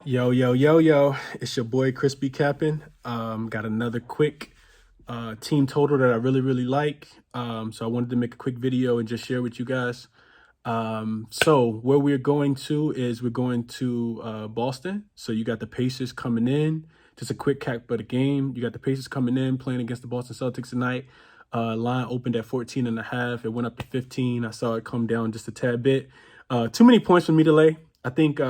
Yo, yo, yo, yo. It's your boy Crispy Cappin. Got another quick team total that I really like. So I wanted to make a quick video and just share with you guys. So where we're going to is we're going to Boston. So you got the Pacers coming in. Just a quick cap of the game. You got the Pacers coming in, playing against the Boston Celtics tonight. Line opened at 14.5. It went up to 15. I saw it come down just a tad bit. Too many points for me to lay. I think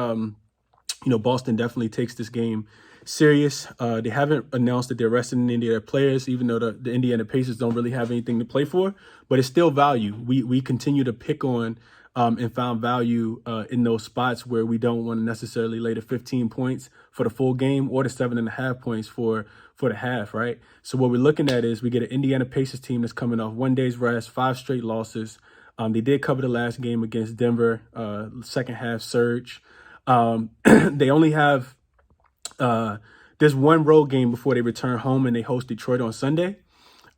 Boston definitely takes this game serious. They haven't announced that they're resting any of their players, even though the Indiana Pacers don't really have anything to play for. But it's still value. We continue to pick on and found value in those spots where we don't want to necessarily lay the 15 points for the full game or the 7.5 points for the half, right? So what we're looking at is we get an Indiana Pacers team that's coming off 1 day's rest, 5 straight losses. They did cover the last game against Denver, second half surge. They only have there's one road game before they return home and they host Detroit on Sunday.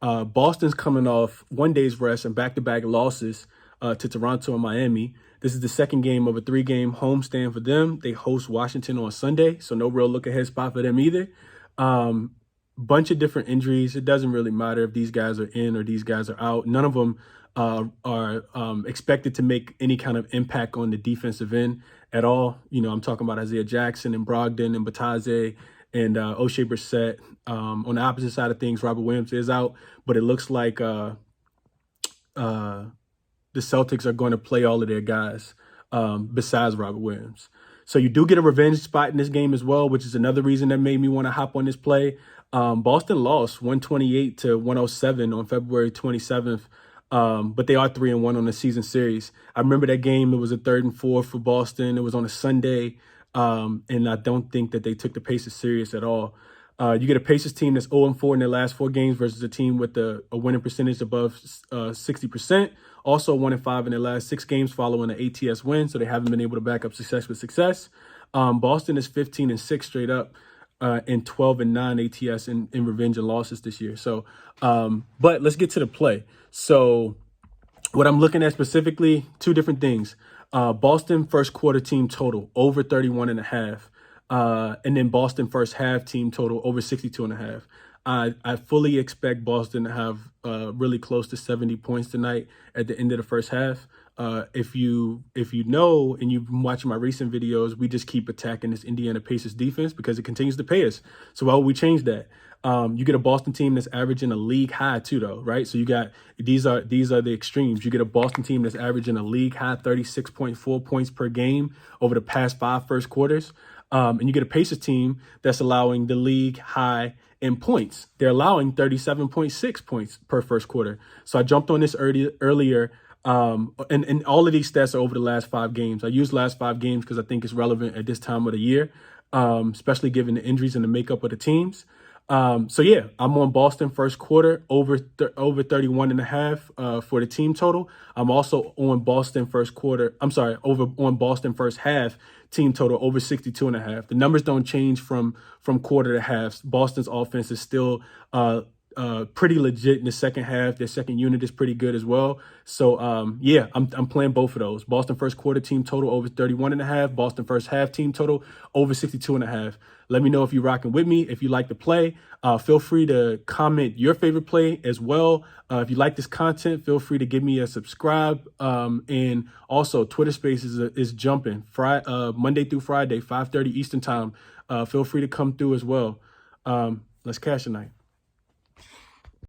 Boston's coming off 1 day's rest and back-to-back losses to Toronto and Miami. This is the second game of a 3-game homestand for them. They host Washington on Sunday, so no real look-ahead spot for them either. Bunch of different injuries. It doesn't really matter if these guys are in or these guys are out. None of them are expected to make any kind of impact on the defensive end at all. I'm talking about Isaiah Jackson and Brogdon and Bataze and O'Shea Brissett. On the opposite side of things, Robert Williams is out, but it looks like the Celtics are going to play all of their guys besides Robert Williams. So you do get a revenge spot in this game as well, which is another reason that made me want to hop on this play. Boston lost 128-107 on February 27th. But they are 3-1 on the season series. I remember that game. It was a 3rd and 4 for Boston. It was on a Sunday. And I don't think that they took the Pacers serious at all. You get a Pacers team that's 0-4 in their last 4 games versus a team with a winning percentage above 60%. Also 1-5 in their last 6 games following an ATS win. So they haven't been able to back up success with success. Boston is 15-6 straight up. And 12-9 ATS in revenge and losses this year. So, but let's get to the play. So what I'm looking at specifically, 2 different things. Boston first quarter team total over 31.5. And then Boston first half team total over 62.5. I fully expect Boston to have really close to 70 points tonight at the end of the first half. If you know and you've been watching my recent videos, we just keep attacking this Indiana Pacers defense because it continues to pay us. So why would we change that? You get a Boston team that's averaging a league high too, though, right? So you got these are the extremes. You get a Boston team that's averaging a league high 36.4 points per game over the past 5 first quarters. And you get a Pacers team that's allowing the league high in points. They're allowing 37.6 points per first quarter. So I jumped on this earlier. And all of these stats are over the last 5 games. I use last 5 games because I think it's relevant at this time of the year, especially given the injuries and the makeup of the teams. So yeah, I'm on Boston first quarter over 31.5 for the team total. I'm also on Boston first quarter. I'm sorry, over on Boston first half team total over 62.5. The numbers don't change from quarter to half. Boston's offense is still pretty legit in the second half. Their second unit is pretty good as well. So yeah, I'm playing both of those. Boston first quarter team total over 31.5. Boston first half team total over 62.5. Let me know if you're rocking with me. If you like the play, feel free to comment your favorite play as well. If you like this content, feel free to give me a subscribe. And also Twitter Spaces is jumping Monday through Friday, 5:30 Eastern time. Feel free to come through as well. Let's cash tonight.